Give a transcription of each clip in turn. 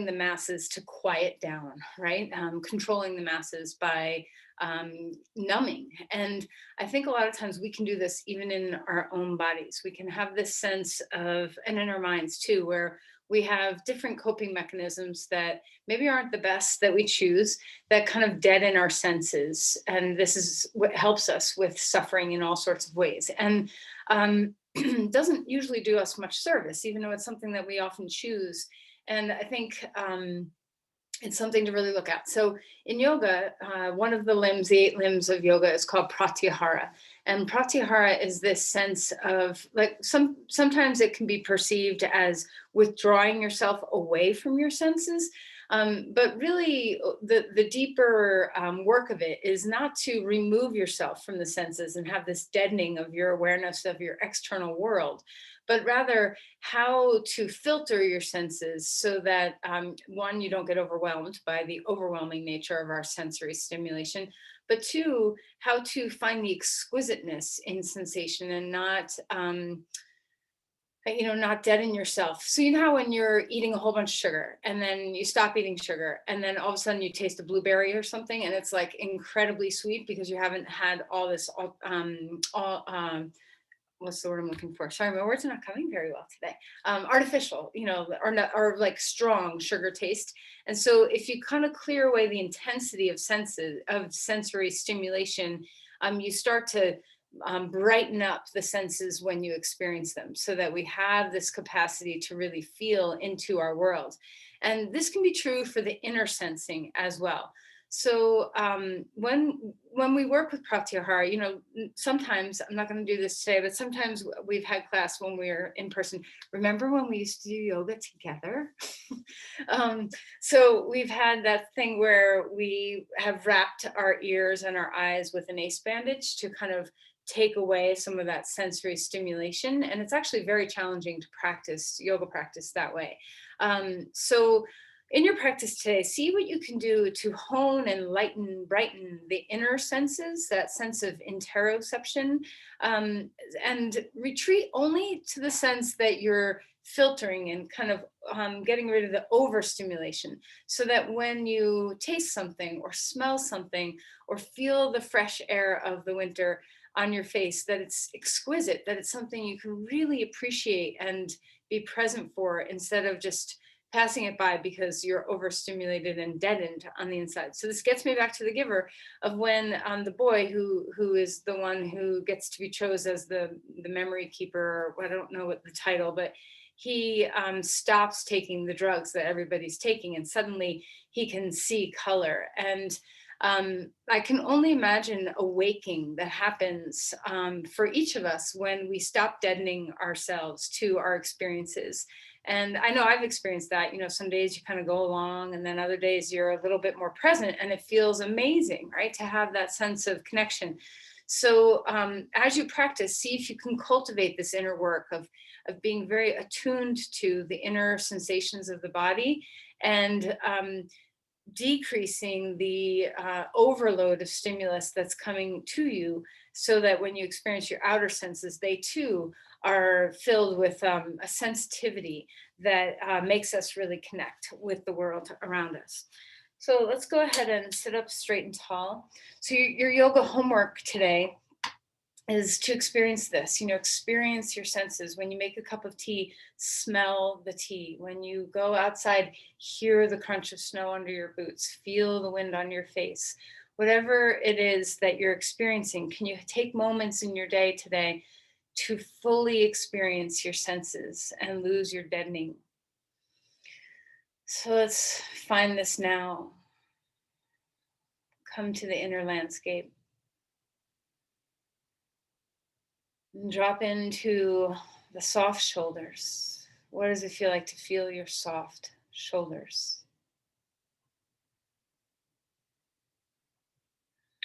the masses to quiet down, right? Controlling the masses by numbing. And I think a lot of times we can do this even in our own bodies. We can have this sense of, and in our minds too, where we have different coping mechanisms that maybe aren't the best that we choose, that kind of deaden our senses. And this is what helps us with suffering in all sorts of ways. And doesn't usually do us much service, even though it's something that we often choose. And I think it's something to really look at. So in yoga, one of the limbs, the 8 limbs of yoga, is called pratyahara. And pratyahara is this sense of, like, sometimes it can be perceived as withdrawing yourself away from your senses. But really, the deeper work of it is not to remove yourself from the senses and have this deadening of your awareness of your external world, but rather how to filter your senses so that, one, you don't get overwhelmed by the overwhelming nature of our sensory stimulation, but two, how to find the exquisiteness in sensation and not, not deaden yourself. So you know how when you're eating a whole bunch of sugar and then you stop eating sugar and then all of a sudden you taste a blueberry or something and it's like incredibly sweet because you haven't had all this, what's the word I'm looking for? Sorry, my words are not coming very well today. Artificial, or like strong sugar taste. And so if you kind of clear away the intensity of sensory stimulation, you start to brighten up the senses when you experience them so that we have this capacity to really feel into our world. And this can be true for the inner sensing as well. So when we work with pratyahara, sometimes, I'm not going to do this today, but sometimes we've had class when we're in person. Remember when we used to do yoga together? So we've had that thing where we have wrapped our ears and our eyes with an ace bandage to kind of take away some of that sensory stimulation. And it's actually very challenging to practice yoga practice that way. So in your practice today, see what you can do to hone and brighten the inner senses, that sense of interoception, and retreat only to the sense that you're filtering and kind of getting rid of the overstimulation, so that when you taste something or smell something or feel the fresh air of the winter on your face, that it's exquisite, that it's something you can really appreciate and be present for, instead of just passing it by because you're overstimulated and deadened on the inside. So this gets me back to the giver of when the boy who is the one who gets to be chosen as the memory keeper, or I don't know what the title, but he stops taking the drugs that everybody's taking, and suddenly he can see color. And I can only imagine a waking that happens for each of us when we stop deadening ourselves to our experiences. And I know I've experienced that. Some days you kind of go along, and then other days you're a little bit more present, and it feels amazing, right, to have that sense of connection. So as you practice, see if you can cultivate this inner work of being very attuned to the inner sensations of the body, and decreasing the overload of stimulus that's coming to you, so that when you experience your outer senses, they too are filled with a sensitivity that makes us really connect with the world around us. So let's go ahead and sit up straight and tall. So your yoga homework today is to experience this, experience your senses. When you make a cup of tea, smell the tea. When you go outside, hear the crunch of snow under your boots, feel the wind on your face. Whatever it is that you're experiencing, can you take moments in your day today to fully experience your senses and lose your deadening? So let's find this now. Come to the inner landscape. And drop into the soft shoulders. What does it feel like to feel your soft shoulders?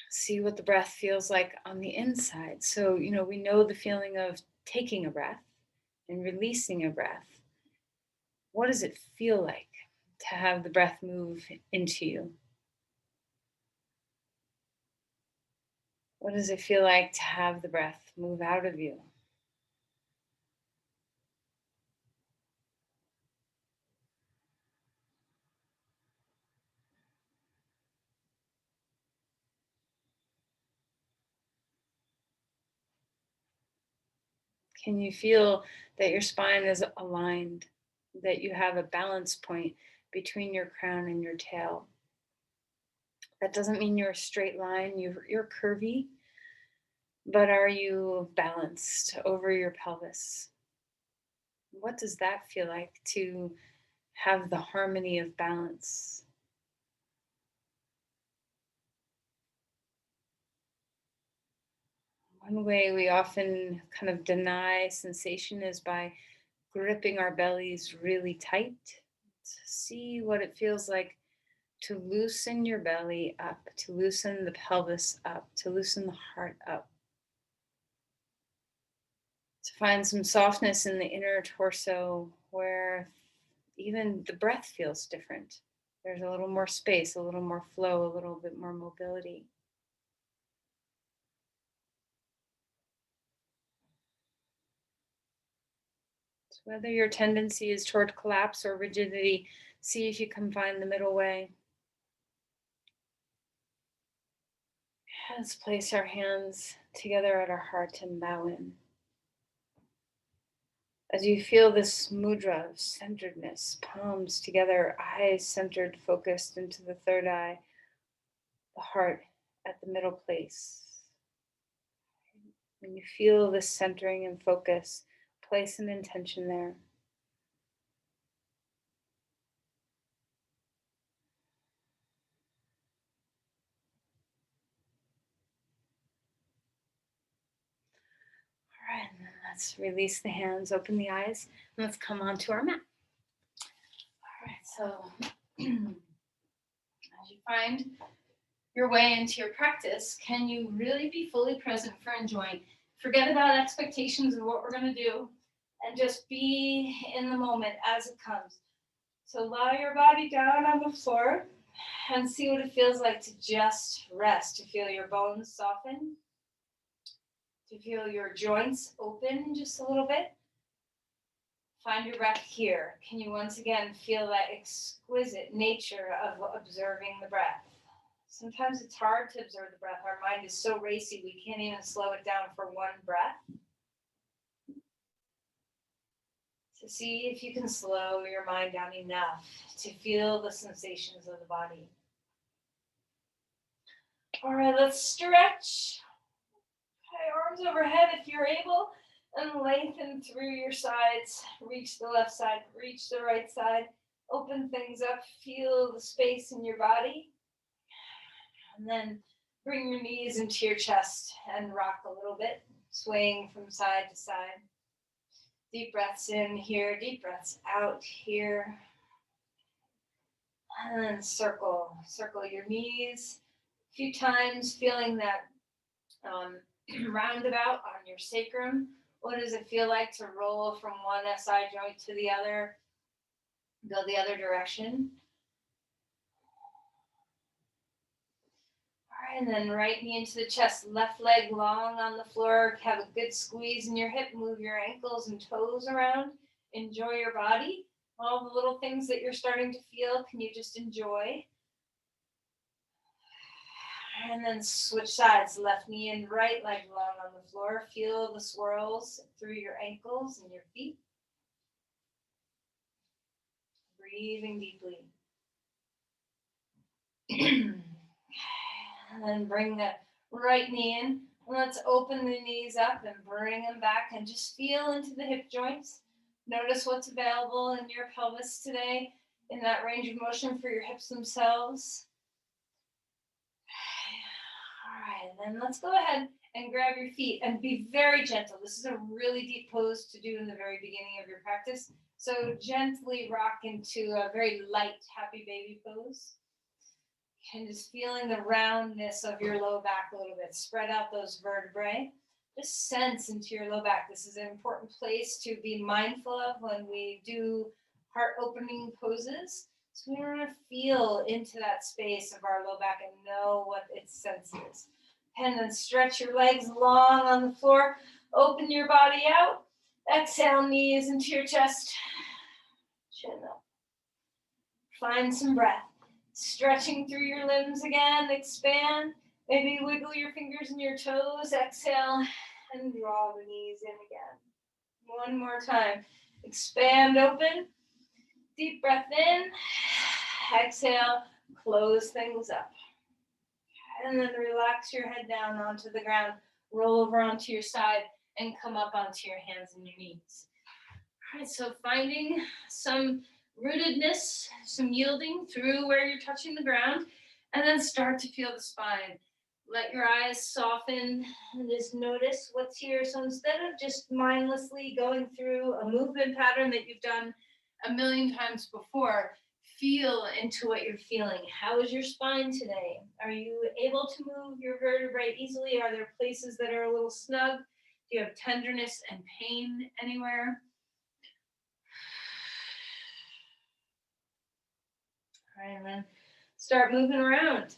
See what the breath feels like on the inside. So, we know the feeling of taking a breath and releasing a breath. What does it feel like to have the breath move into you? What does it feel like to have the breath move out of you? Can you feel that your spine is aligned, that you have a balance point between your crown and your tail? That doesn't mean you're a straight line, you're curvy, but are you balanced over your pelvis? What does that feel like to have the harmony of balance? One way we often kind of deny sensation is by gripping our bellies really tight. To see what it feels like to loosen your belly up, to loosen the pelvis up, to loosen the heart up, to find some softness in the inner torso where even the breath feels different. There's a little more space, a little more flow, a little bit more mobility. So whether your tendency is toward collapse or rigidity, see if you can find the middle way. Let's place our hands together at our heart and bow in. As you feel this mudra of centeredness, palms together, eyes centered, focused into the third eye, the heart at the middle place. When you feel this centering and focus, place an intention there. All right, and then let's release the hands, open the eyes, and let's come onto our mat. All right, so as you find your way into your practice, can you really be fully present for enjoying? Forget about expectations of what we're going to do and just be in the moment as it comes. So lie your body down on the floor and see what it feels like to just rest, to feel your bones soften, to feel your joints open just a little bit. Find your breath here. Can you once again feel that exquisite nature of observing the breath? Sometimes it's hard to observe the breath. Our mind is so racy, we can't even slow it down for one breath. So see if you can slow your mind down enough to feel the sensations of the body. All right, let's stretch. Okay, arms overhead if you're able, and lengthen through your sides. Reach the left side, reach the right side. Open things up, feel the space in your body. And then bring your knees into your chest and rock a little bit, swaying from side to side. Deep breaths in here, deep breaths out here. And then circle your knees a few times, feeling that roundabout on your sacrum. What does it feel like to roll from one SI joint to the other? Go the other direction. All right, and then right knee into the chest, left leg long on the floor. Have a good squeeze in your hip. Move your ankles and toes around. Enjoy your body. All the little things that you're starting to feel, can you just enjoy? And then switch sides, left knee and right leg long on the floor. Feel the swirls through your ankles and your feet. Breathing deeply. And then bring the right knee in. Let's open the knees up and bring them back and just feel into the hip joints. Notice what's available in your pelvis today in that range of motion for your hips themselves. All right, and then let's go ahead and grab your feet and be very gentle. This is a really deep pose to do in the very beginning of your practice. So gently rock into a very light, happy baby pose. And just feeling the roundness of your low back a little bit. Spread out those vertebrae. Just sense into your low back. This is an important place to be mindful of when we do heart opening poses. So we want to feel into that space of our low back and know what its sense is. And then stretch your legs long on the floor. Open your body out. Exhale, knees into your chest. Chin up. Find some breath. Stretching through your limbs again. Expand. Maybe wiggle your fingers and your toes. Exhale and draw the knees in again. One more time. Expand open. Deep breath in. Exhale. Close things up. And then relax your head down onto the ground. Roll over onto your side and come up onto your hands and your knees. All right, so finding some rootedness, some yielding through where you're touching the ground, and then start to feel the spine. Let your eyes soften and just notice what's here. So instead of just mindlessly going through a movement pattern that you've done a million times before, feel into what you're feeling. How is your spine today? Are you able to move your vertebrae easily? Are there places that are a little snug? Do you have tenderness and pain anywhere? All right, and then start moving around.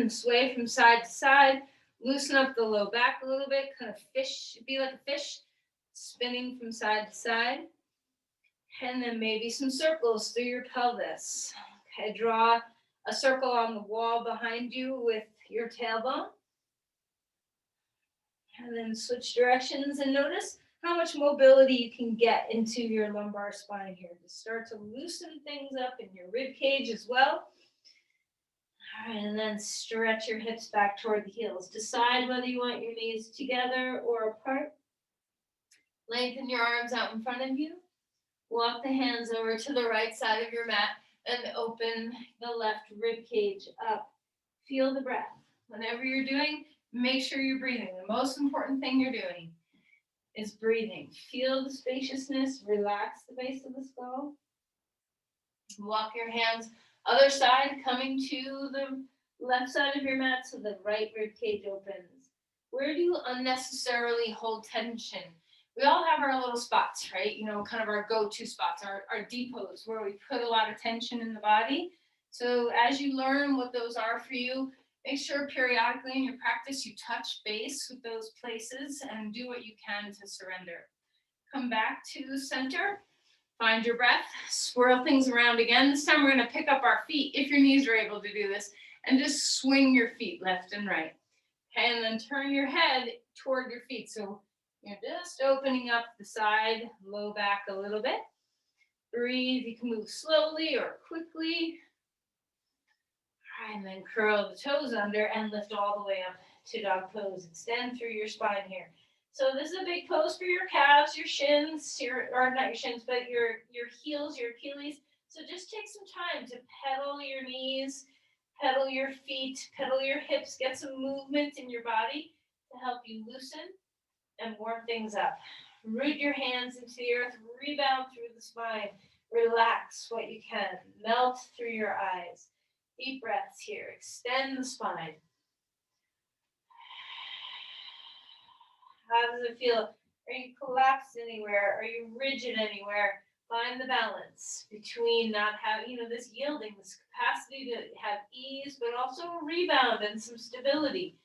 Sway from side to side. Loosen up the low back a little bit. Kind of fish, be like a fish, spinning from side to side. And then maybe some circles through your pelvis. Okay, draw a circle on the wall behind you with your tailbone. And then switch directions and notice how much mobility you can get into your lumbar spine here. Just start to loosen things up in your rib cage as well. All right, and then stretch your hips back toward the heels. Decide whether you want your knees together or apart. Lengthen your arms out in front of you. Walk the hands over to the right side of your mat and open the left rib cage up. Feel the breath. Whenever you're doing, make sure you're breathing. The most important thing you're doing is breathing. Feel the spaciousness. Relax the base of the skull. Walk your hands other side, coming to the left side of your mat so the right rib cage opens. Where do you unnecessarily hold tension? We all have our little spots, right? You know, kind of our go-to spots, our depots where we put a lot of tension in the body. So as you learn what those are for you, make sure periodically in your practice you touch base with those places and do what you can to surrender. Come back to center. Find your breath, swirl things around again. This time we're going to pick up our feet, if your knees are able to do this, and just swing your feet left and right. Okay, and then turn your head toward your feet. So you're just opening up the side, low back a little bit. Breathe. You can move slowly or quickly. All right, and then curl the toes under and lift all the way up to dog pose. Extend through your spine here. So this is a big pose for your calves, your shins, or not your shins, but your heels, your Achilles. So just take some time to pedal your knees, pedal your feet, pedal your hips, get some movement in your body to help you loosen and warm things up. Root your hands into the earth, rebound through the spine. Relax what you can. Melt through your eyes. Deep breaths here. Extend the spine. How does it feel? Are you collapsed anywhere? Are you rigid anywhere? Find the balance between not having, this yielding, this capacity to have ease, but also a rebound and some stability.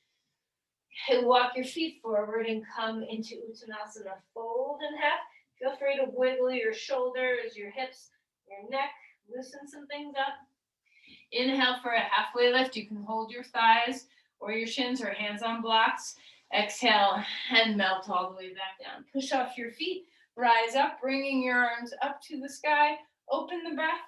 Okay, walk your feet forward and come into Uttanasana. Fold in half. Feel free to wiggle your shoulders, your hips, your neck. Loosen some things up. Inhale for a halfway lift. You can hold your thighs or your shins or hands on blocks. Exhale and melt all the way back down. Push off your feet, rise up, bringing your arms up to the sky. Open the breath.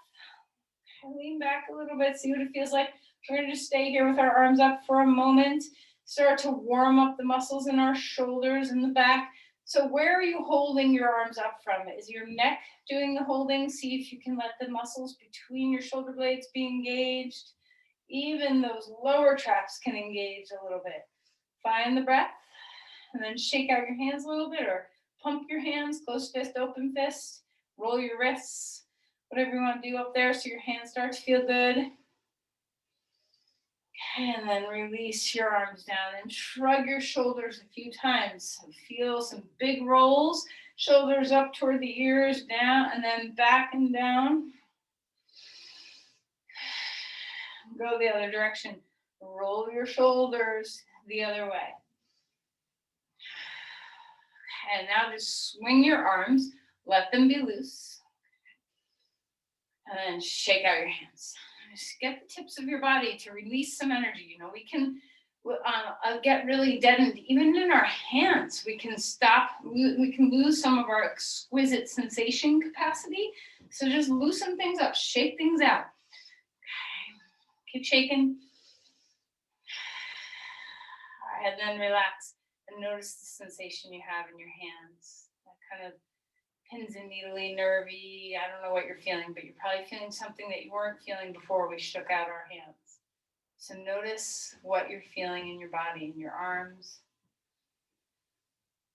Lean back a little bit, see what it feels like. We're going to just stay here with our arms up for a moment. Start to warm up the muscles in our shoulders and the back. So where are you holding your arms up from? Is your neck doing the holding? See if you can let the muscles between your shoulder blades be engaged. Even those lower traps can engage a little bit. Find the breath, and then shake out your hands a little bit, or pump your hands, closed fist, open fist, roll your wrists, whatever you want to do up there so your hands start to feel good. Okay, and then release your arms down and shrug your shoulders a few times. Feel some big rolls, shoulders up toward the ears, down, and then back and down. Go the other direction. Roll your shoulders the other way. And now just swing your arms, let them be loose. And then shake out your hands. Just get the tips of your body to release some energy. We can get really deadened. Even in our hands, we can stop, we can lose some of our exquisite sensation capacity. So just loosen things up, shake things out. Keep shaking. All right, and then relax and notice the sensation you have in your hands. That kind of pins and needly, nervy. I don't know what you're feeling, but you're probably feeling something that you weren't feeling before we shook out our hands. So notice what you're feeling in your body, in your arms.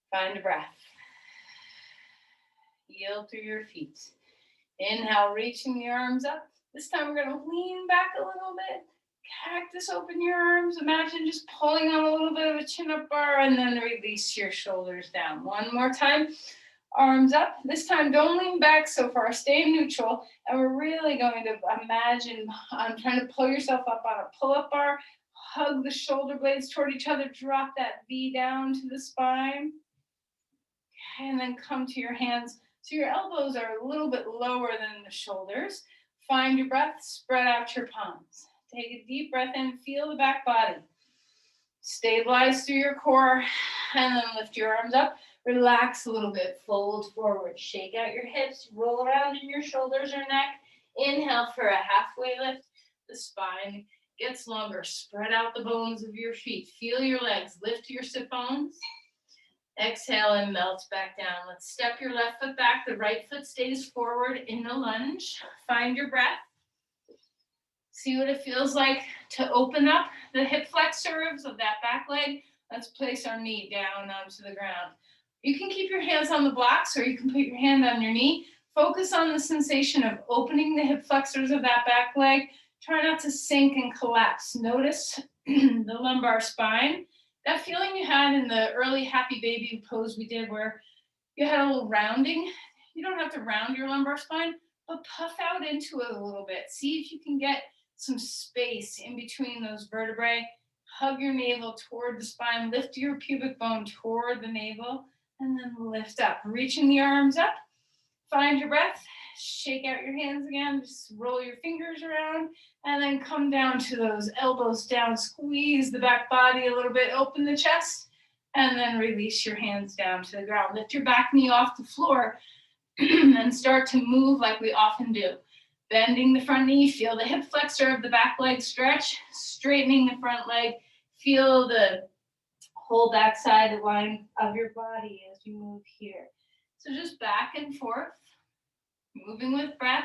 Find a breath. Yield through your feet. Inhale, reaching the arms up. This time we're going to lean back a little bit. Cactus, open your arms. Imagine just pulling on a little bit of a chin-up bar, and then release your shoulders down. One more time. Arms up. This time, don't lean back so far. Stay neutral. And we're really going to imagine trying to pull yourself up on a pull-up bar. Hug the shoulder blades toward each other. Drop that V down to the spine. Okay, and then come to your hands. So your elbows are a little bit lower than the shoulders. Find your breath. Spread out your palms. Take a deep breath in. Feel the back body. Stabilize through your core. And then lift your arms up. Relax a little bit, fold forward, shake out your hips, roll around in your shoulders or neck. Inhale for a halfway lift. The spine gets longer. Spread out the bones of your feet. Feel your legs, lift your sit bones. Exhale and melt back down. Let's step your left foot back. The right foot stays forward in a lunge. Find your breath. See what it feels like to open up the hip flexors of that back leg. Let's place our knee down onto the ground. You can keep your hands on the blocks or you can put your hand on your knee. Focus on the sensation of opening the hip flexors of that back leg. Try not to sink and collapse. Notice the lumbar spine. That feeling you had in the early happy baby pose we did where you had a little rounding. You don't have to round your lumbar spine, but puff out into it a little bit. See if you can get some space in between those vertebrae. Hug your navel toward the spine. Lift your pubic bone toward the navel. And then lift up, reaching the arms up. Find your breath. Shake out your hands again. Just roll your fingers around. And then come down to those elbows down. Squeeze the back body a little bit. Open the chest. And then release your hands down to the ground. Lift your back knee off the floor. And start to move like we often do. Bending the front knee. Feel the hip flexor of the back leg stretch. Straightening the front leg. Feel the whole back side line of your body as you move here. So just back and forth, moving with breath.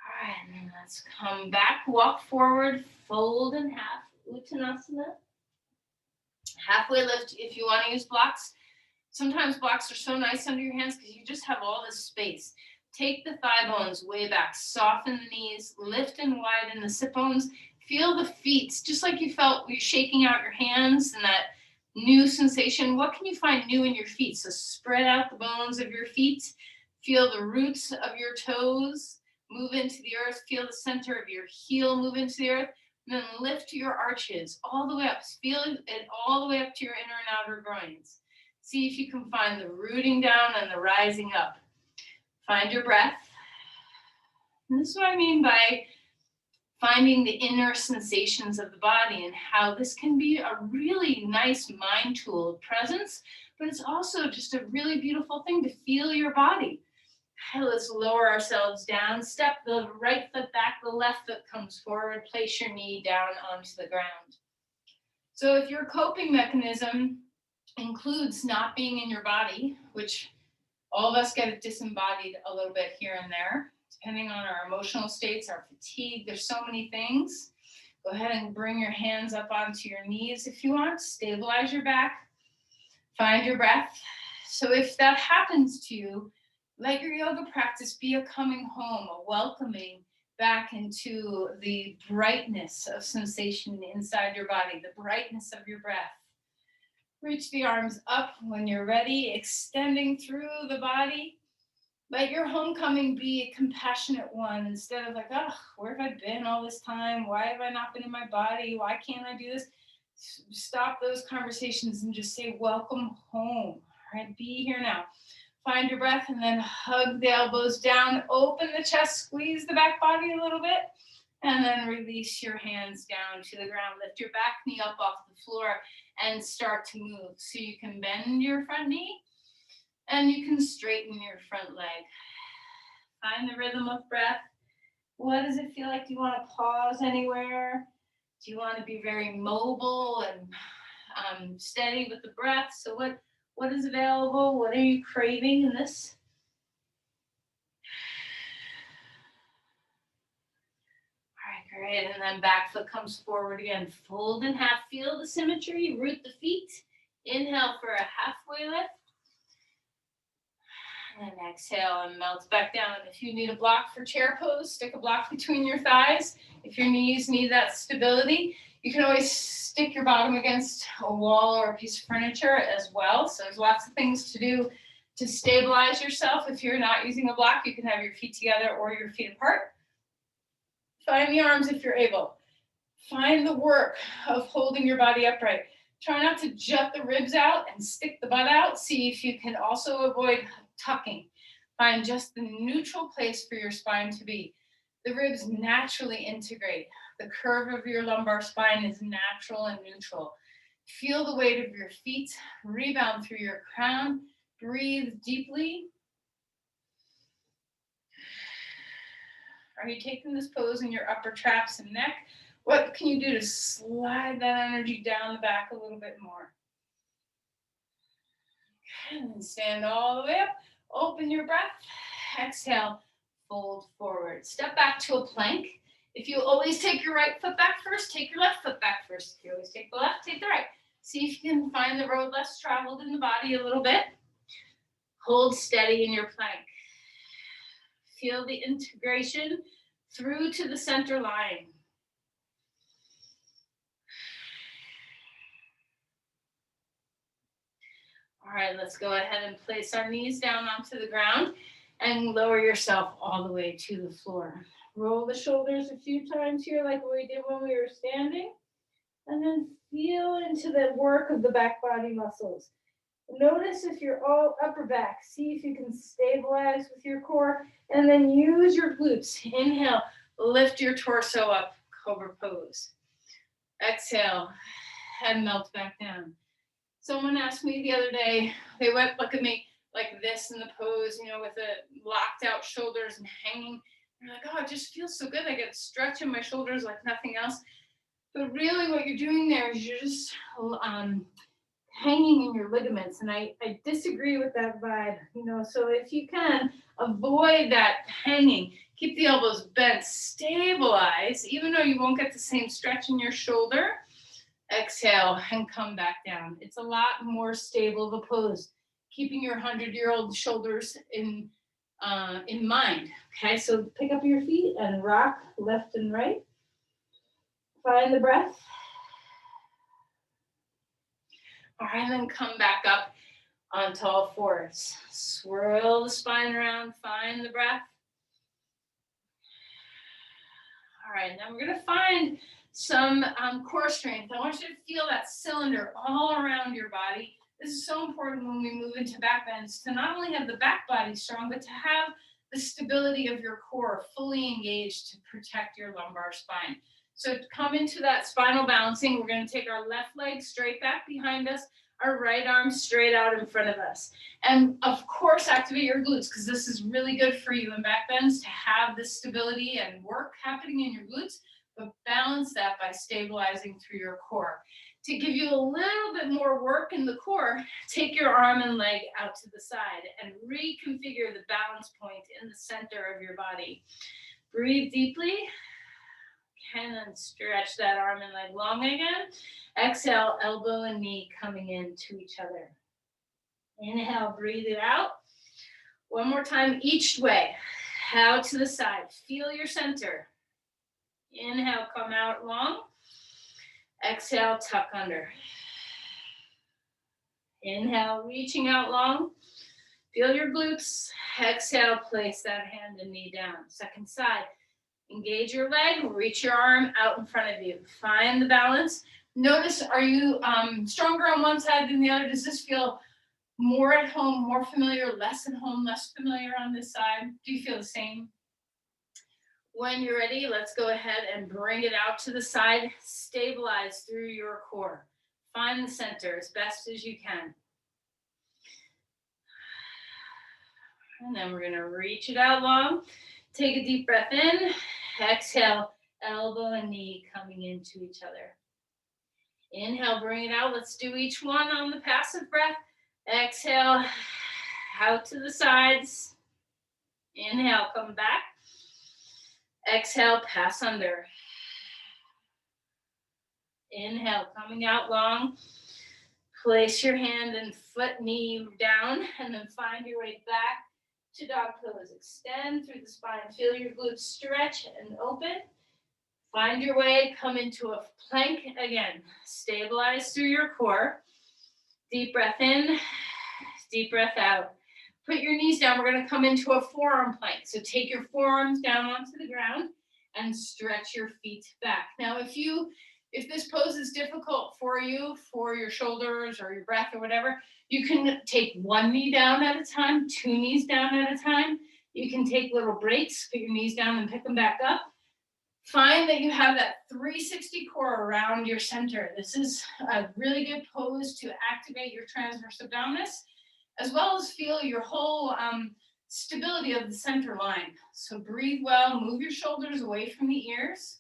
All right, and then let's come back, walk forward, fold in half, Uttanasana. Halfway lift if you want to use blocks. Sometimes blocks are so nice under your hands because you just have all this space. Take the thigh bones way back, soften the knees, lift and widen the sit bones. Feel the feet, just like you felt you're shaking out your hands and that new sensation. What can you find new in your feet? So spread out the bones of your feet. Feel the roots of your toes move into the earth. Feel the center of your heel move into the earth. And then lift your arches all the way up. Feel it all the way up to your inner and outer groins. See if you can find the rooting down and the rising up. Find your breath. And this is what I mean by finding the inner sensations of the body and how this can be a really nice mind tool of presence, but it's also just a really beautiful thing to feel your body. Okay, let's lower ourselves down. Step the right foot back, the left foot comes forward. Place your knee down onto the ground. So if your coping mechanism includes not being in your body, which all of us get disembodied a little bit here and there, depending on our emotional states, our fatigue, there's so many things. Go ahead and bring your hands up onto your knees if you want. Stabilize your back. Find your breath. So if that happens to you, let your yoga practice be a coming home, a welcoming back into the brightness of sensation inside your body, the brightness of your breath. Reach the arms up when you're ready, extending through the body. Let your homecoming be a compassionate one instead of like, oh, where have I been all this time? Why have I not been in my body? Why can't I do this? Stop those conversations and just say, welcome home. All right, be here now. Find your breath and then hug the elbows down, open the chest, squeeze the back body a little bit, and then release your hands down to the ground. Lift your back knee up off the floor and start to move. So you can bend your front knee and you can straighten your front leg. Find the rhythm of breath. What does it feel like? Do you want to pause anywhere? Do you want to be very mobile and steady with the breath? So what is available? What are you craving in this? All right, great. And then back foot comes forward again. Fold in half. Feel the symmetry. Root the feet. Inhale for a halfway lift. And exhale and melt back down. If you need a block for chair pose, stick a block between your thighs. If your knees need that stability, you can always stick your bottom against a wall or a piece of furniture as well. So there's lots of things to do to stabilize yourself. If you're not using a block, you can have your feet together or your feet apart. Find the arms if you're able. Find the work of holding your body upright. Try not to jut the ribs out and stick the butt out. See if you can also avoid tucking. Find just the neutral place for your spine to be. The ribs naturally integrate. The curve of your lumbar spine is natural and neutral. Feel the weight of your feet rebound through your crown. Breathe deeply. Are you taking this pose in your upper traps and neck? What can you do to slide that energy down the back a little bit more? And then stand all the way up. Open your breath. Exhale. Fold forward. Step back to a plank. If you always take your right foot back first, take your left foot back first. If you always take the left, take the right. See if you can find the road less traveled in the body a little bit. Hold steady in your plank. Feel the integration through to the center line. All right, let's go ahead and place our knees down onto the ground and lower yourself all the way to the floor. Roll the shoulders a few times here like we did when we were standing. And then feel into the work of the back body muscles. Notice if you're all upper back. See if you can stabilize with your core. And then use your glutes. Inhale, lift your torso up, cobra pose. Exhale, head melts back down. Someone asked me the other day, they went look at me like this in the pose, with the locked out shoulders and hanging. They're like, oh, it just feels so good. I get stretch in my shoulders like nothing else. But really what you're doing there is you're just hanging in your ligaments. And I disagree with that vibe, so if you can avoid that hanging, keep the elbows bent, stabilize, even though you won't get the same stretch in your shoulder. Exhale and come back down. It's a lot more stable of a pose, keeping your 100-year-old shoulders in mind. Okay, so pick up your feet and rock left and right. Find the breath. All right, then come back up onto all fours. Swirl the spine around, find the breath. All right, now we're gonna find some core strength. I want you to feel that cylinder all around your body. This is so important when we move into back bends, to not only have the back body strong, but to have the stability of your core fully engaged to protect your lumbar spine. So to come into that spinal balancing, we're going to take our left leg straight back behind us, our right arm straight out in front of us. And of course, activate your glutes, because this is really good for you in back bends to have this stability and work happening in your glutes, but balance that by stabilizing through your core. To give you a little bit more work in the core, take your arm and leg out to the side and reconfigure the balance point in the center of your body. Breathe deeply. And then stretch that arm and leg long again. Exhale, elbow and knee coming into each other. Inhale, breathe it out. One more time each way. Out to the side. Feel your center. Inhale, come out long. Exhale, tuck under. Inhale, reaching out long. Feel your glutes. Exhale, place that hand and knee down. Second side. Engage your leg, reach your arm out in front of you. Find the balance. Notice, are you stronger on one side than the other? Does this feel more at home, more familiar, less at home, less familiar on this side? Do you feel the same? When you're ready, let's go ahead and bring it out to the side. Stabilize through your core. Find the center as best as you can. And then we're gonna reach it out long. Take a deep breath in. Exhale, elbow and knee coming into each other. Inhale, bring it out. Let's do each one on the passive breath. Exhale, out to the sides. Inhale, come back. Exhale, pass under. Inhale, coming out long. Place your hand and foot, knee down, and then find your way back to dog pose. Extend through the spine. Feel your glutes stretch and open. Find your way, come into a plank again. Stabilize through your core. Deep breath in, deep breath out. Put your knees down. We're going to come into a forearm plank. So take your forearms down onto the ground and stretch your feet back. Now, if this pose is difficult for you, for your shoulders or your breath or whatever, you can take one knee down at a time, two knees down at a time. You can take little breaks, put your knees down and pick them back up. Find that you have that 360 core around your center. This is a really good pose to activate your transverse abdominis, as well as feel your whole stability of the center line. So breathe well, move your shoulders away from the ears.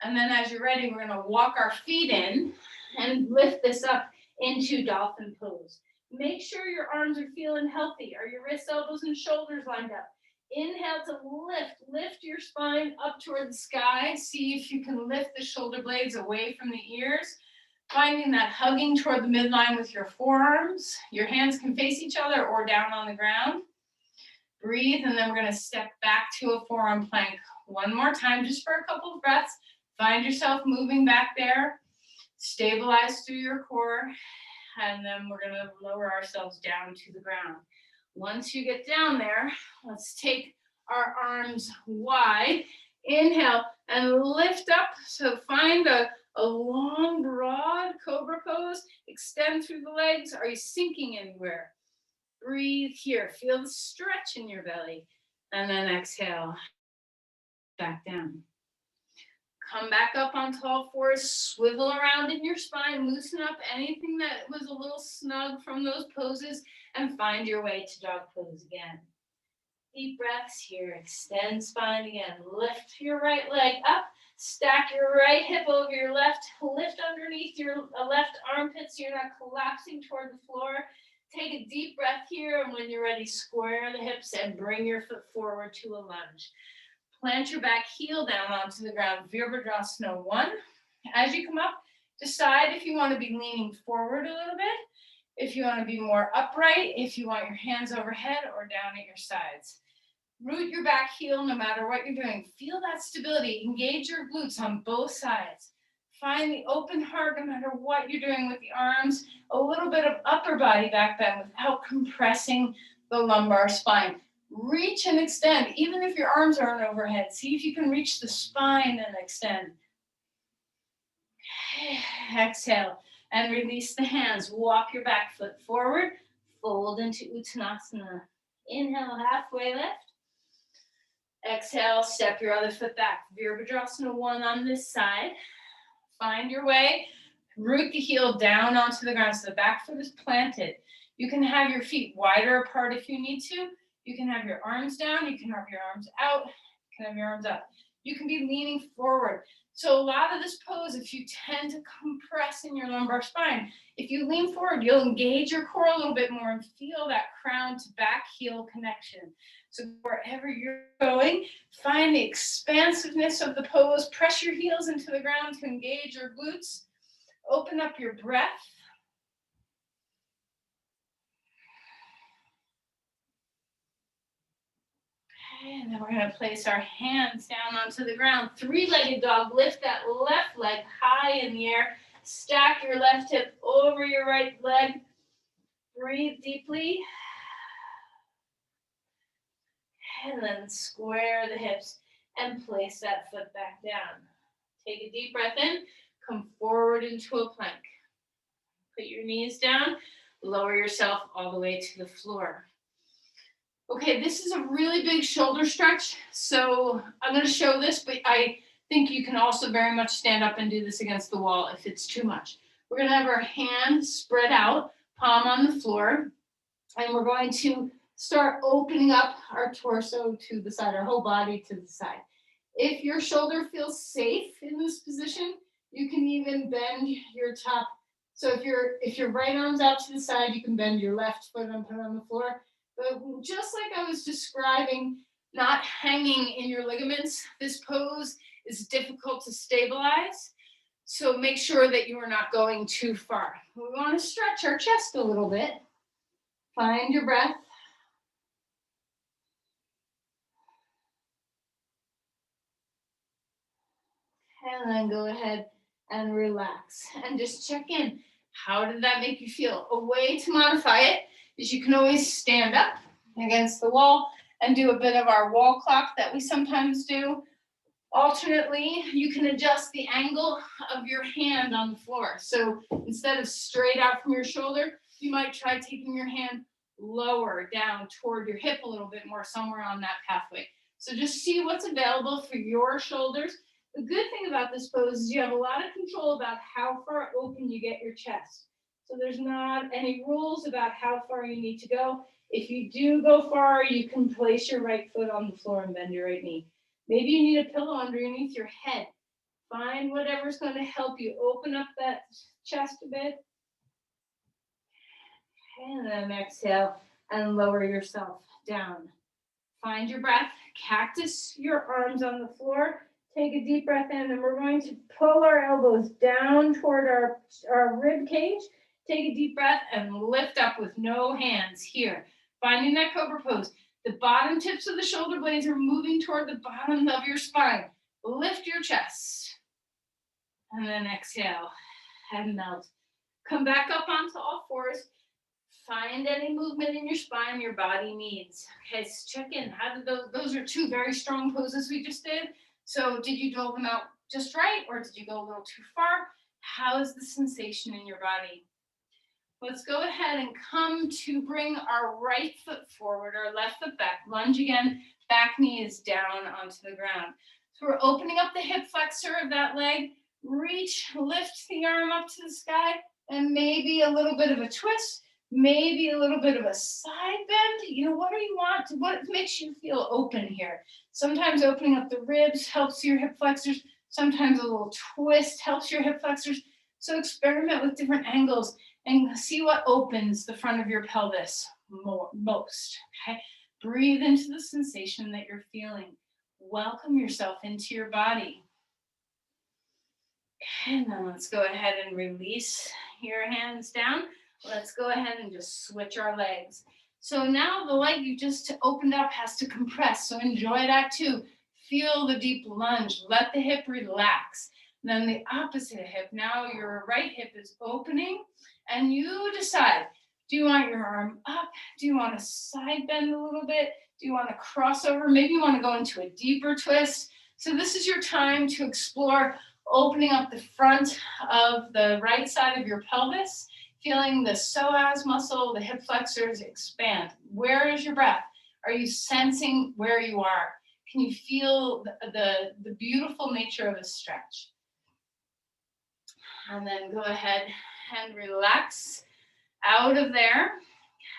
And then as you're ready, we're gonna walk our feet in and lift this up into Dolphin Pose. Make sure your arms are feeling healthy. Are your wrists, elbows, and shoulders lined up? Inhale to lift your spine up toward the sky. See if you can lift the shoulder blades away from the ears. Finding that hugging toward the midline with your forearms. Your hands can face each other or down on the ground. Breathe, and then we're gonna step back to a forearm plank. One more time, just for a couple of breaths. Find yourself moving back there. Stabilize through your core, and then we're gonna lower ourselves down to the ground. Once you get down there, let's take our arms wide. Inhale and lift up. So find a long, broad cobra pose. Extend through the legs. Are you sinking anywhere? Breathe here. Feel the stretch in your belly. And then exhale. Back down. Come back up on all fours. Swivel around in your spine. Loosen up anything that was a little snug from those poses. And find your way to dog pose again. Deep breaths here. Extend spine again. Lift your right leg up. Stack your right hip over your left. Lift underneath your left armpit so you're not collapsing toward the floor. Take a deep breath here, and when you're ready, square the hips and bring your foot forward to a lunge. Plant your back heel down onto the ground. Virabhadrasana 1. As you come up, decide if you want to be leaning forward a little bit, if you want to be more upright, if you want your hands overhead or down at your sides. Root your back heel no matter what you're doing. Feel that stability. Engage your glutes on both sides. Find the open heart no matter what you're doing with the arms. A little bit of upper body back bend without compressing the lumbar spine. Reach and extend, even if your arms aren't overhead. See if you can reach the spine and extend. Exhale and release the hands. Walk your back foot forward. Fold into Uttanasana. Inhale, halfway lift. Exhale, step your other foot back. Virabhadrasana 1 on this side. Find your way. Root the heel down onto the ground so the back foot is planted. You can have your feet wider apart if you need to. You can have your arms down. You can have your arms out. You can have your arms up. You can be leaning forward. So a lot of this pose, if you tend to compress in your lumbar spine, if you lean forward, you'll engage your core a little bit more and feel that crown to back heel connection. So wherever you're going, find the expansiveness of the pose. Press your heels into the ground to engage your glutes. Open up your breath. Okay, and then we're going to place our hands down onto the ground. Three-legged dog. Lift that left leg high in the air. Stack your left hip over your right leg. Breathe deeply. And then square the hips and place that foot back down. Take a deep breath in. Come forward into a plank. Put your knees down, lower yourself all the way to the floor. Okay, this is a really big shoulder stretch, so I'm going to show this, but I think you can also very much stand up and do this against the wall if it's too much. We're going to have our hands spread out, palm on the floor, and we're going to start opening up our torso to the side, our whole body to the side. If your shoulder feels safe in this position, you can even bend your top. So if your right arm's out to the side, you can bend your left foot and put it on the floor. But just like I was describing, not hanging in your ligaments, this pose is difficult to stabilize. So make sure that you are not going too far. We want to stretch our chest a little bit. Find your breath. And then go ahead and relax and just check in. How did that make you feel? A way to modify it is you can always stand up against the wall and do a bit of our wall clock that we sometimes do. Alternately, you can adjust the angle of your hand on the floor. So instead of straight out from your shoulder, you might try taking your hand lower down toward your hip a little bit more, somewhere on that pathway. So just see what's available for your shoulders. The good thing about this pose is you have a lot of control about how far open you get your chest. So there's not any rules about how far you need to go. If you do go far, you can place your right foot on the floor and bend your right knee. Maybe you need a pillow underneath your head. Find whatever's going to help you open up that chest a bit. And then exhale and lower yourself down. Find your breath. Cactus your arms on the floor. Take a deep breath in, and we're going to pull our elbows down toward our rib cage. Take a deep breath and lift up with no hands here. Finding that cobra pose. The bottom tips of the shoulder blades are moving toward the bottom of your spine. Lift your chest. And then exhale and melt. Come back up onto all fours. Find any movement in your spine your body needs. Okay, so check in. How did those are two very strong poses we just did. So did you dole them out just right, or did you go a little too far? How is the sensation in your body? Let's go ahead and come to bring our right foot forward, our left foot back. Lunge again, back knee is down onto the ground. So we're opening up the hip flexor of that leg. Reach, lift the arm up to the sky, and maybe a little bit of a twist, maybe a little bit of a side bend. You know, what do you want? What makes you feel open here? Sometimes opening up the ribs helps your hip flexors. Sometimes a little twist helps your hip flexors. So experiment with different angles and see what opens the front of your pelvis most. Okay? Breathe into the sensation that you're feeling. Welcome yourself into your body. And then let's go ahead and release your hands down. Let's go ahead and just switch our legs. So now the leg you just opened up has to compress. So enjoy that too. Feel the deep lunge. Let the hip relax. And then the opposite hip. Now your right hip is opening. And you decide, do you want your arm up? Do you want to side bend a little bit? Do you want to cross over? Maybe you want to go into a deeper twist. So this is your time to explore opening up the front of the right side of your pelvis, feeling the psoas muscle, the hip flexors expand. Where is your breath? Are you sensing where you are? Can you feel the beautiful nature of a stretch? And then go ahead and relax out of there.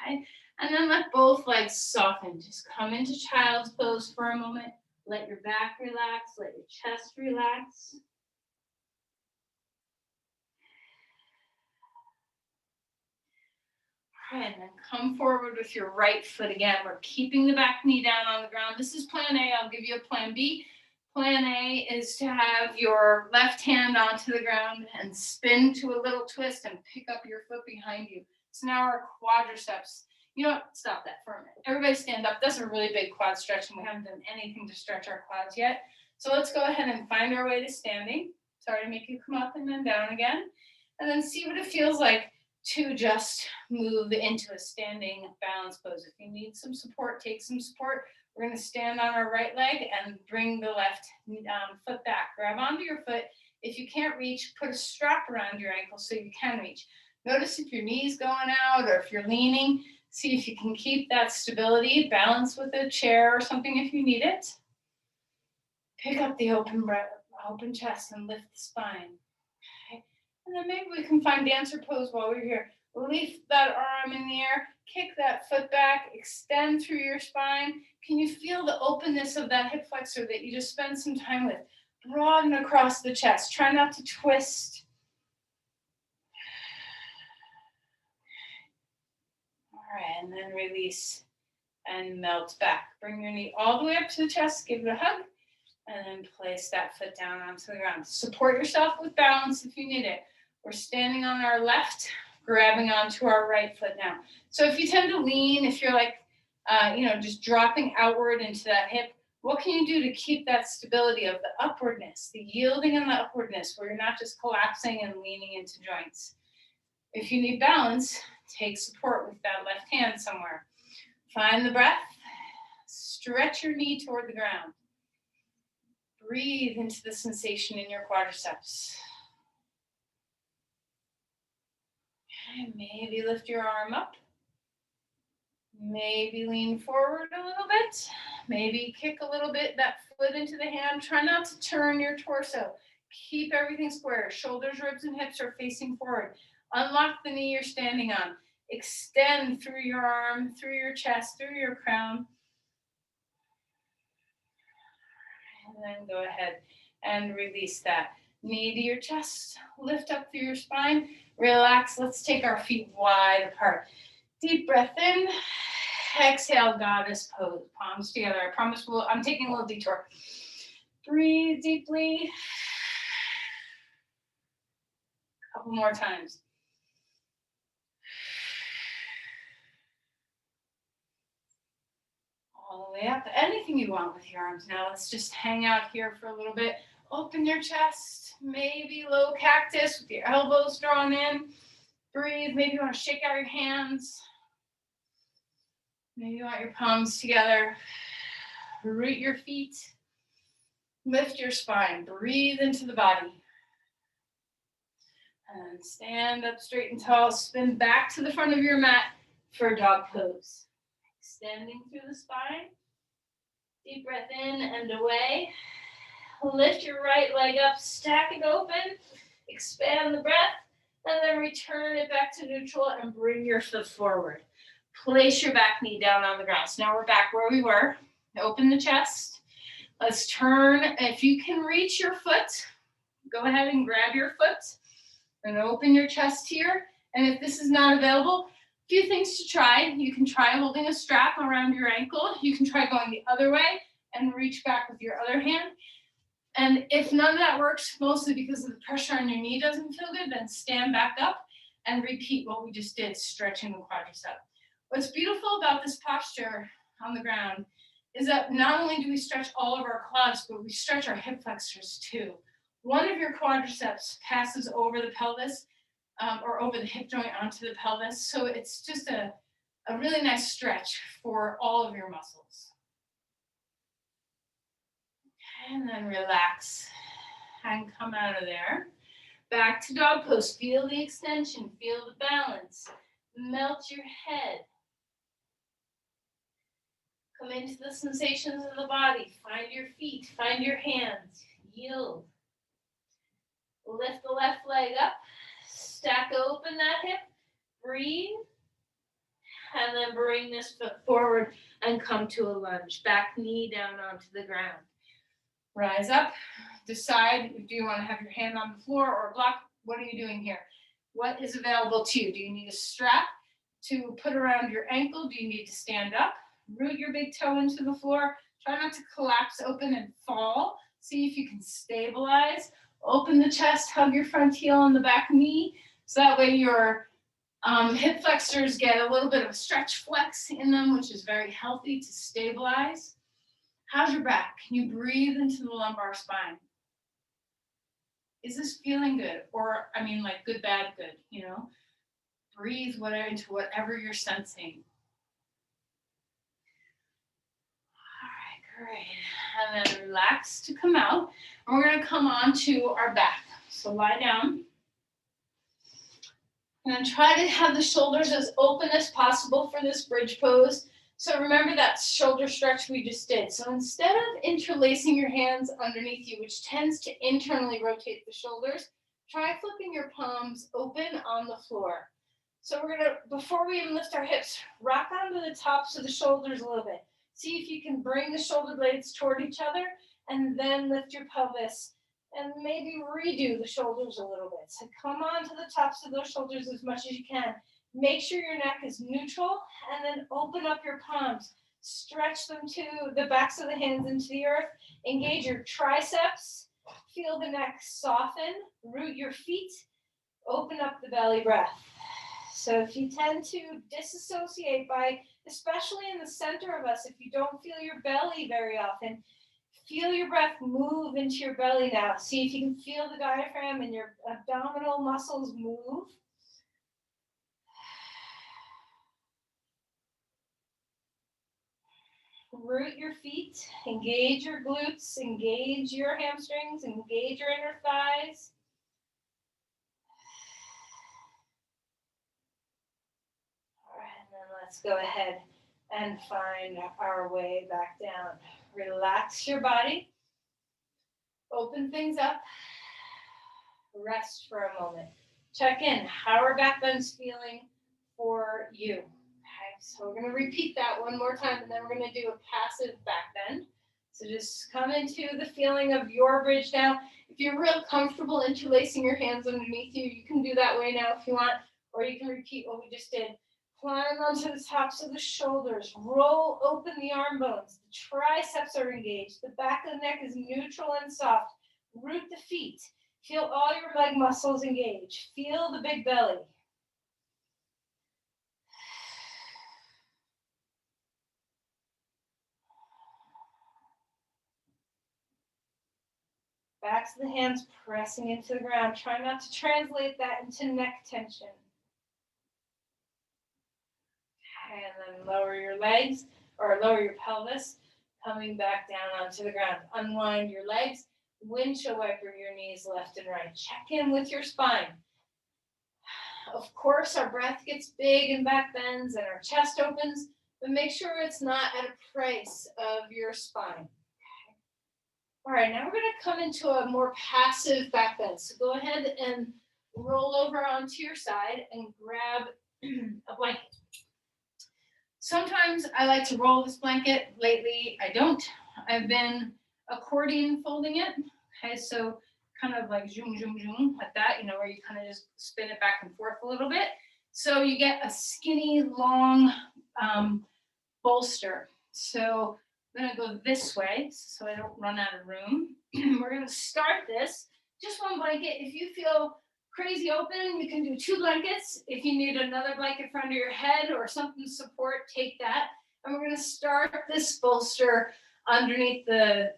Okay. And then let both legs soften. Just come into child's pose for a moment. Let your back relax. Let your chest relax. All right, and then come forward with your right foot again. We're keeping the back knee down on the ground. This is plan A. I'll give you a plan B. Plan A is to have your left hand onto the ground and spin to a little twist and pick up your foot behind you. So now our quadriceps. You know what? Stop that for a minute. Everybody stand up. That's a really big quad stretch, and we haven't done anything to stretch our quads yet. So let's go ahead and find our way to standing. Sorry to make you come up and then down again. And then see what it feels like to just move into a standing balance pose. If you need some support, take some support. We're going to stand on our right leg and bring the left foot back. Grab onto your foot, If you can't reach, put a strap around your ankle so you can reach. Notice if your knee's going out or if you're leaning. See if you can keep that stability. Balance with a chair or something if you need it. Pick up the open breath, open chest, and lift the spine. Okay. And then maybe we can find dancer pose while we're here. Lift that arm in the air, kick that foot back, extend through your spine. Can you feel the openness of that hip flexor that you just spent some time with? Broaden across the chest. Try not to twist. All right, and then release and melt back. Bring your knee all the way up to the chest, give it a hug, and then place that foot down onto the ground. Support yourself with balance if you need it. We're standing on our left, grabbing onto our right foot now. So if you tend to lean, if you're like, just dropping outward into that hip, what can you do to keep that stability of the upwardness, the yielding and the upwardness, where you're not just collapsing and leaning into joints? If you need balance, take support with that left hand somewhere. Find the breath. Stretch your knee toward the ground. Breathe into the sensation in your quadriceps. Okay, maybe lift your arm up. Maybe lean forward a little bit. Maybe kick a little bit that foot into the hand. Try not to turn your torso. Keep everything square. Shoulders, ribs, and hips are facing forward. Unlock the knee you're standing on. Extend through your arm, through your chest, through your crown. And then go ahead and release that. Knee to your chest. Lift up through your spine. Relax. Let's take our feet wide apart. Deep breath in. Exhale, goddess pose. Palms together. I promise I'm taking a little detour. Breathe deeply. A couple more times. All the way up. Anything you want with your arms now. Let's just hang out here for a little bit. Open your chest. Maybe low cactus with your elbows drawn in. Breathe. Maybe you want to shake out your hands. Maybe you want your palms together. Root your feet. Lift your spine. Breathe into the body. And stand up straight and tall. Spin back to the front of your mat for dog pose. Extending through the spine. Deep breath in and away. Lift your right leg up. Stack it open. Expand the breath. And then return it back to neutral and bring your foot forward. Place your back knee down on the ground. So now we're back where we were. Open the chest. Let's turn. If you can reach your foot, go ahead and grab your foot and open your chest here. And if this is not available, a few things to try. You can try holding a strap around your ankle. You can try going the other way and reach back with your other hand. And if none of that works, mostly because of the pressure on your knee doesn't feel good, then stand back up and repeat what we just did, stretching the quadricep. What's beautiful about this posture on the ground is that not only do we stretch all of our quads, but we stretch our hip flexors too. One of your quadriceps passes over the pelvis or over the hip joint onto the pelvis. So it's just a really nice stretch for all of your muscles. And then relax and come out of there. Back to dog pose. Feel the extension, feel the balance. Melt your head. Come into the sensations of the body. Find your feet, find your hands. Yield. Lift the left leg up. Stack open that hip. Breathe. And then bring this foot forward and come to a lunge. Back knee down onto the ground. Rise up. Decide, do you want to have your hand on the floor or a block? What are you doing here? What is available to you? Do you need a strap to put around your ankle? Do you need to stand up? Root your big toe into the floor. Try not to collapse open and fall. See if you can stabilize. Open the chest, hug your front heel and the back knee. So that way your hip flexors get a little bit of a stretch flex in them, which is very healthy to stabilize. How's your back? Can you breathe into the lumbar spine? Is this feeling good? Or, like good, bad, good, Breathe into whatever you're sensing. All right, great. And then relax to come out. And we're going to come on to our back. So lie down. And then try to have the shoulders as open as possible for this bridge pose. So remember that shoulder stretch we just did. So instead of interlacing your hands underneath you, which tends to internally rotate the shoulders, try flipping your palms open on the floor. So we're gonna, before we even lift our hips, rock onto the tops of the shoulders a little bit. See if you can bring the shoulder blades toward each other and then lift your pelvis and maybe redo the shoulders a little bit. So come on to the tops of those shoulders as much as you can. Make sure your neck is neutral and then open up your palms. Stretch them to the backs of the hands into the earth. Engage your triceps. Feel the neck soften. Root your feet. Open up the belly breath. So if you tend to disassociate by, especially in the center of us, if you don't feel your belly very often, feel your breath move into your belly now. See if you can feel the diaphragm and your abdominal muscles move. Root your feet, engage your glutes, engage your hamstrings, engage your inner thighs. All right, and then let's go ahead and find our way back down. Relax your body. Open things up. Rest for a moment. Check in. How are back bends feeling for you? Okay, so we're going to repeat that one more time, and then we're going to do a passive back bend. So just come into the feeling of your bridge now. If you're real comfortable interlacing your hands underneath you, you can do that way now if you want, or you can repeat what we just did. Climb onto the tops of the shoulders. Roll open the arm bones. The triceps are engaged. The back of the neck is neutral and soft. Root the feet. Feel all your leg muscles engage. Feel the big belly. Backs of the hands pressing into the ground. Try not to translate that into neck tension. Okay, and then lower your legs or lower your pelvis, coming back down onto the ground. Unwind your legs. Windshield wiper your knees left and right. Check in with your spine. Of course, our breath gets big and back bends and our chest opens, but make sure it's not at a price of your spine. All right, now we're going to come into a more passive back bend. So go ahead and roll over onto your side and grab a blanket. Sometimes I like to roll this blanket. Lately, I don't. I've been accordion folding it. Okay, so kind of like zoom, zoom, zoom, like that, you know, where you kind of just spin it back and forth a little bit. So you get a skinny, long bolster. So I'm going to go this way so I don't run out of room. We're going to start this, just one blanket. If you feel crazy open, you can do 2 blankets. If you need another blanket for under your head or something to support, take that. And we're going to start this bolster underneath the,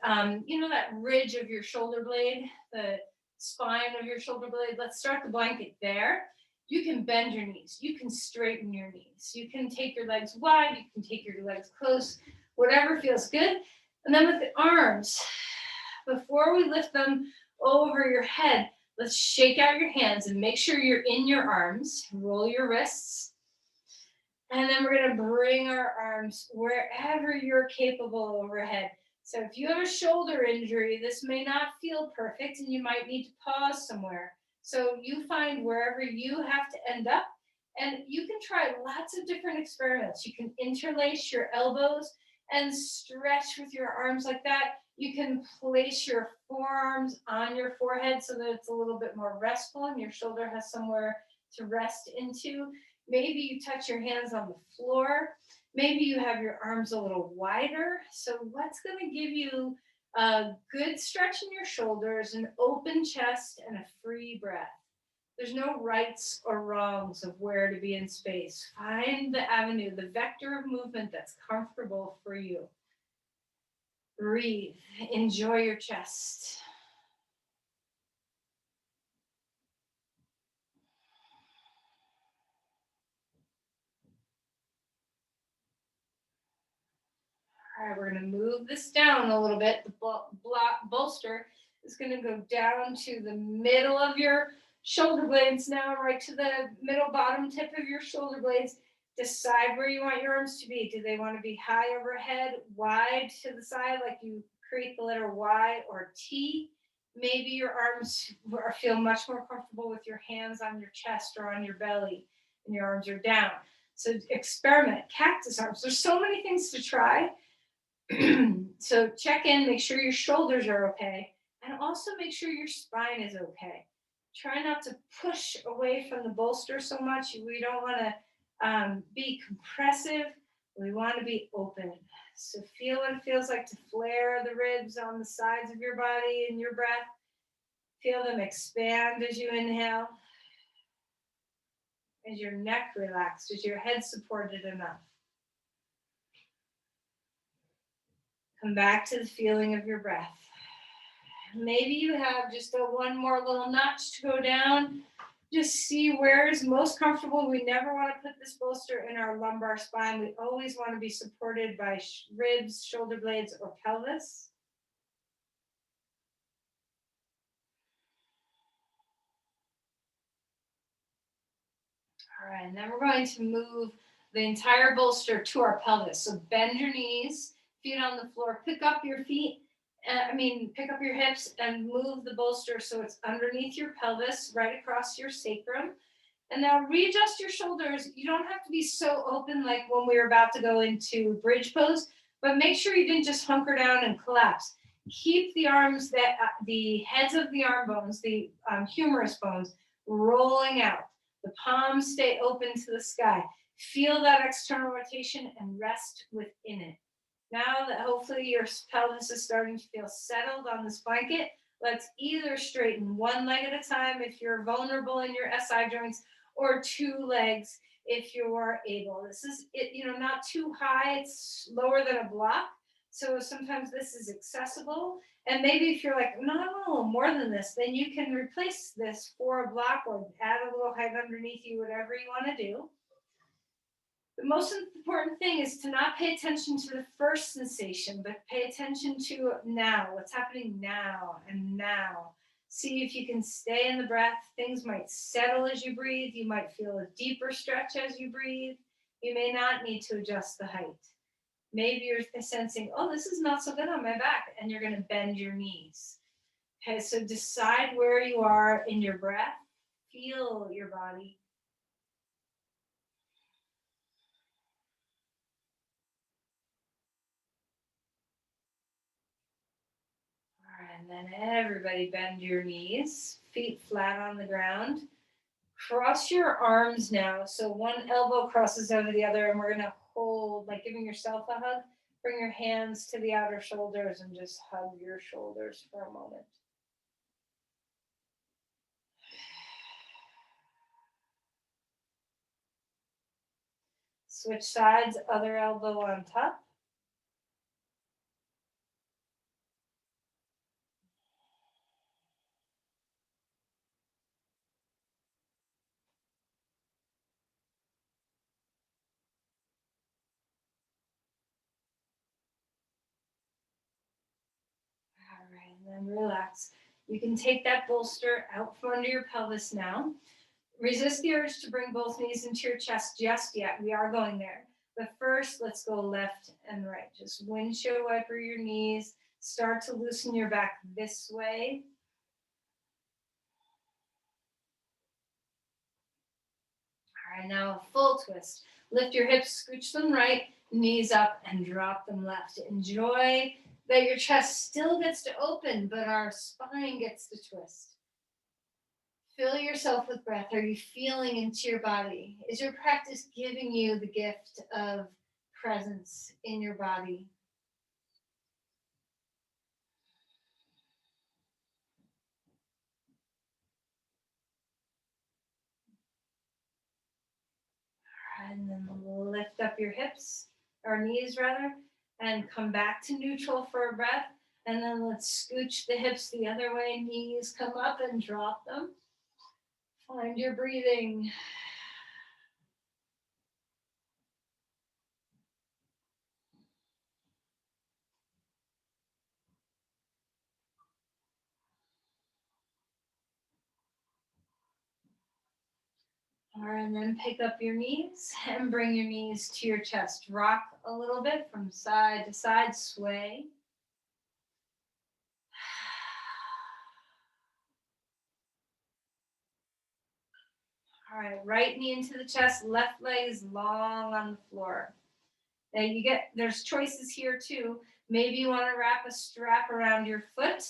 you know, that ridge of your shoulder blade, the spine of your shoulder blade. Let's start the blanket there. You can bend your knees. You can straighten your knees. You can take your legs wide. You can take your legs close, whatever feels good. And then with the arms, before we lift them over your head, let's shake out your hands and make sure you're in your arms. Roll your wrists. And then we're going to bring our arms wherever you're capable overhead. So if you have a shoulder injury, this may not feel perfect and you might need to pause somewhere. So you find wherever you have to end up, and you can try lots of different experiments. You can interlace your elbows and stretch with your arms like that. You can place your forearms on your forehead so that it's a little bit more restful and your shoulder has somewhere to rest into. Maybe you touch your hands on the floor. Maybe you have your arms a little wider. So what's going to give you a good stretch in your shoulders, an open chest, and a free breath? There's no rights or wrongs of where to be in space. Find the avenue, the vector of movement that's comfortable for you. Breathe. Enjoy your chest. All right, we're going to move this down a little bit, the bolster. is going to go down to the middle of your shoulder blades now, right to the middle bottom tip of your shoulder blades. Decide where you want your arms to be. Do they want to be high overhead, wide to the side, like you create the letter Y or T? Maybe your arms feel much more comfortable with your hands on your chest or on your belly, and your arms are down. So experiment. Cactus arms. There's so many things to try. So check in, make sure your shoulders are okay, and also make sure your spine is okay. Try not to push away from the bolster so much. We don't want to be compressive. We want to be open. So feel what it feels like to flare the ribs on the sides of your body in your breath. Feel them expand as you inhale. Is your neck relaxed? Is your head supported enough? Come back to the feeling of your breath. Maybe you have just one more little notch to go down. Just see where is most comfortable. We never want to put this bolster in our lumbar spine. We always want to be supported by ribs, shoulder blades, or pelvis. All right, and then we're going to move the entire bolster to our pelvis. So bend your knees, feet on the floor, pick up your hips and move the bolster so it's underneath your pelvis, right across your sacrum. And now readjust your shoulders. You don't have to be so open like when we were about to go into bridge pose, but make sure you didn't just hunker down and collapse. Keep the arms, the heads of the arm bones, the humerus bones, rolling out. The palms stay open to the sky. Feel that external rotation and rest within it. Now that hopefully your pelvis is starting to feel settled on this blanket, let's either straighten one leg at a time if you're vulnerable in your SI joints, or two legs if you are able. This is not too high, it's lower than a block. So sometimes this is accessible. And maybe if you're like, no, I want a little more than this, then you can replace this for a block or add a little height underneath you, whatever you want to do. The most important thing is to not pay attention to the first sensation, but pay attention to now, what's happening now and now. See if you can stay in the breath. Things might settle as you breathe. You might feel a deeper stretch as you breathe. You may not need to adjust the height. Maybe you're sensing, oh, this is not so good on my back, and you're going to bend your knees. Okay, so decide where you are in your breath. Feel your body. All right, and then everybody bend your knees, feet flat on the ground. Cross your arms now. So one elbow crosses over the other, and we're going to hold, like giving yourself a hug. Bring your hands to the outer shoulders and just hug your shoulders for a moment. Switch sides, other elbow on top. All right, and then relax. You can take that bolster out from under your pelvis now. Resist the urge to bring both knees into your chest just yet. We are going there. But first, let's go left and right. Just windshield wiper your knees. Start to loosen your back this way. All right, now a full twist. Lift your hips, scooch them right, knees up, and drop them left. Enjoy that your chest still gets to open, but our spine gets to twist. Fill yourself with breath. Are you feeling into your body? Is your practice giving you the gift of presence in your body? And then lift up your hips, or knees rather, and come back to neutral for a breath. And then let's scooch the hips the other way, knees come up and drop them. Find your breathing. All right, and then pick up your knees and bring your knees to your chest. Rock a little bit from side to side, sway. All right, right knee into the chest, left leg is long on the floor. Now there's choices here too. Maybe you want to wrap a strap around your foot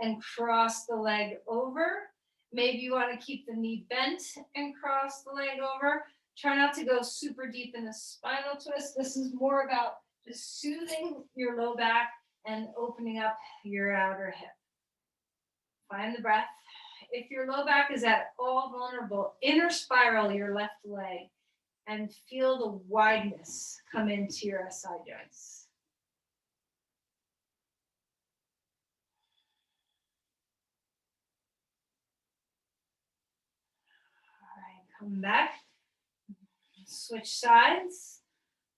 and cross the leg over. Maybe you want to keep the knee bent and cross the leg over. Try not to go super deep in the spinal twist. This is more about just soothing your low back and opening up your outer hip. Find the breath. If your low back is at all vulnerable, inner spiral your left leg and feel the wideness come into your SI joints. All right, come back. Switch sides.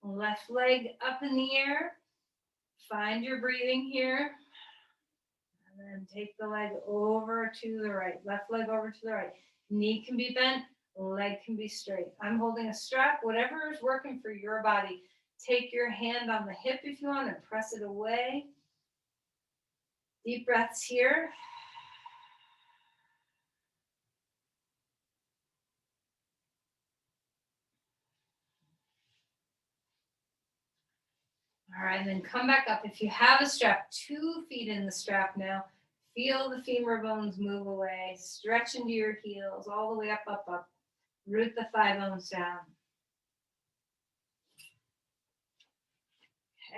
Left leg up in the air. Find your breathing here. And then take the leg over to the right. Left leg over to the right. Knee can be bent. Leg can be straight. I'm holding a strap. Whatever is working for your body. Take your hand on the hip if you want and press it away. Deep breaths here. All right, and then come back up. If you have a strap, 2 feet in the strap now. Feel the femur bones move away. Stretch into your heels all the way up, up, up. Root the thigh bones down.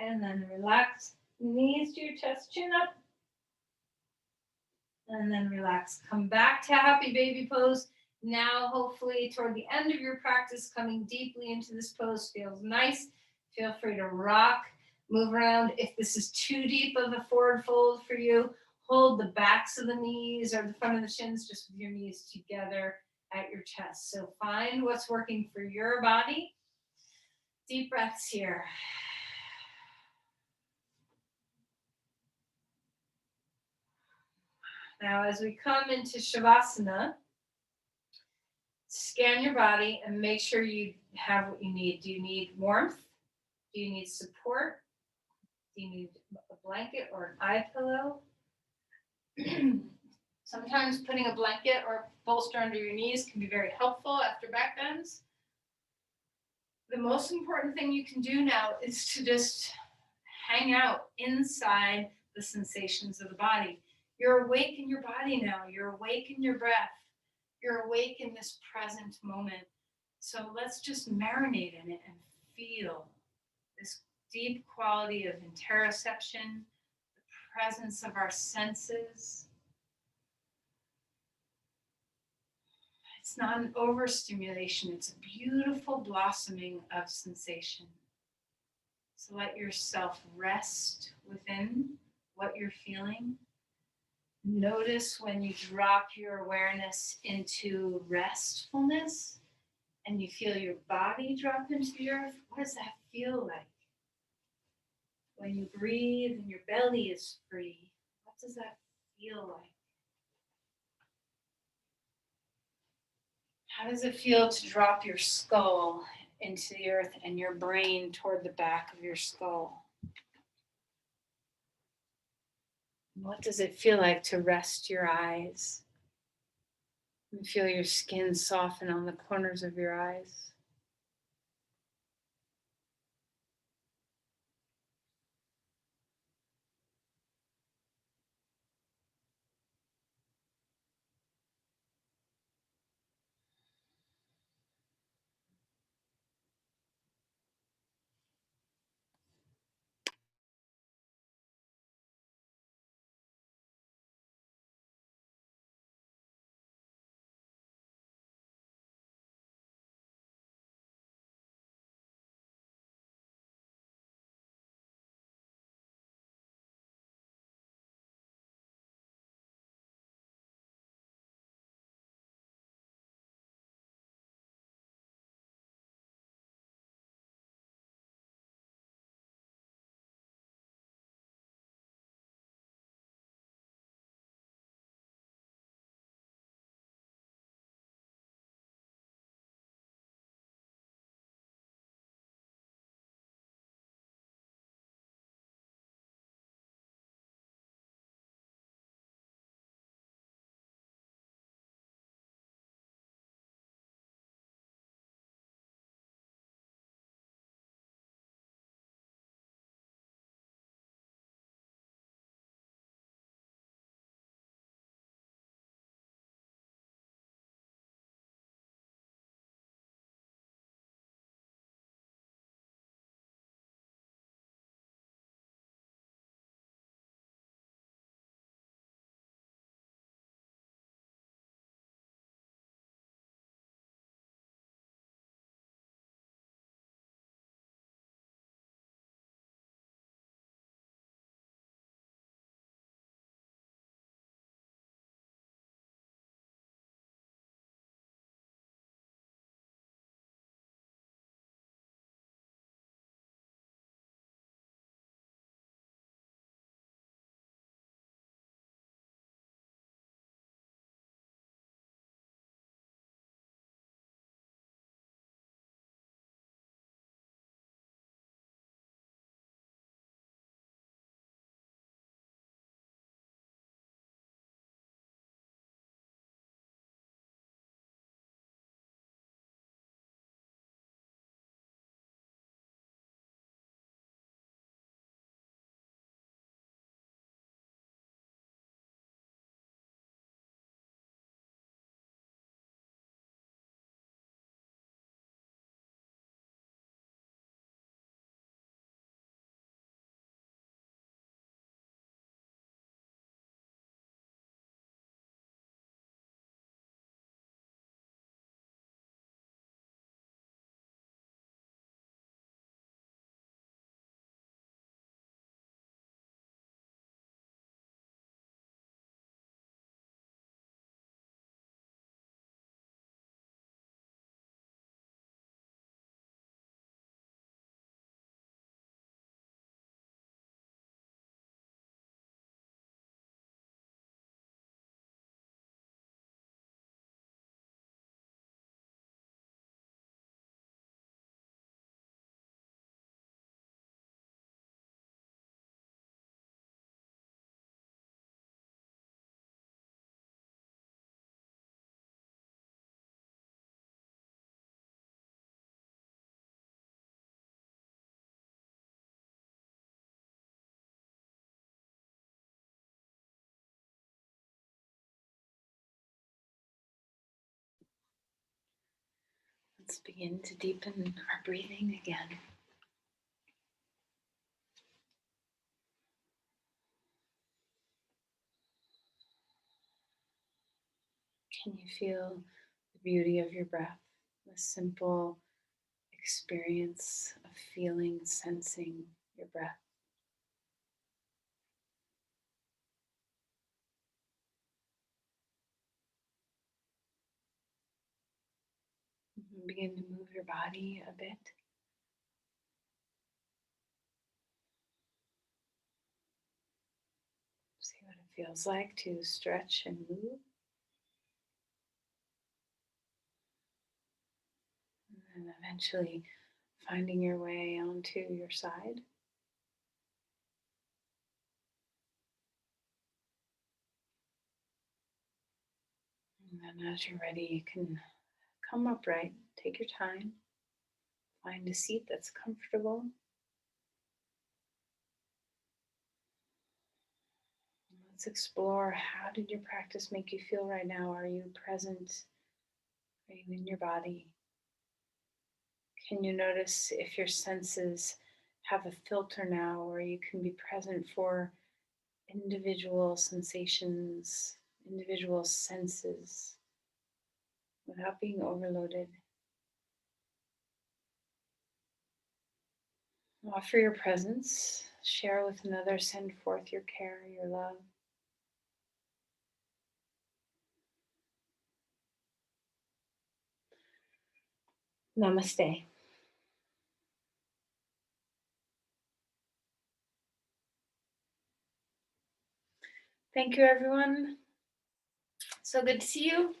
And then relax. Knees to your chest, chin up. And then relax. Come back to happy baby pose. Now, hopefully, toward the end of your practice, coming deeply into this pose feels nice. Feel free to rock, move around. If this is too deep of a forward fold for you, hold the backs of the knees or the front of the shins just with your knees together at your chest. So find what's working for your body. Deep breaths here. Now, as we come into Shavasana, scan your body and make sure you have what you need. Do you need warmth? Do you need support? Do you need a blanket or an eye pillow? Sometimes putting a blanket or bolster under your knees can be very helpful after back bends. The most important thing you can do now is to just hang out inside the sensations of the body. You're awake in your body now. You're awake in your breath. You're awake in this present moment. So let's just marinate in it and feel this deep quality of interoception, the presence of our senses. It's not an overstimulation, it's a beautiful blossoming of sensation. So let yourself rest within what you're feeling. Notice when you drop your awareness into restfulness and you feel your body drop into the earth. What does that feel like? When you breathe and your belly is free, what does that feel like? How does it feel to drop your skull into the earth and your brain toward the back of your skull? What does it feel like to rest your eyes and feel your skin soften on the corners of your eyes? Let's begin to deepen our breathing again. Can you feel the beauty of your breath? The simple experience of feeling, sensing your breath. Begin to move your body a bit. See what it feels like to stretch and move. And then eventually finding your way onto your side. And then as you're ready, you can come upright, take your time, find a seat that's comfortable. Let's explore, how did your practice make you feel right now? Are you present? Are you in your body? Can you notice if your senses have a filter now, where you can be present for individual sensations, individual senses, without being overloaded? Offer your presence, share with another, send forth your care, your love. Namaste. Thank you, everyone. So good to see you.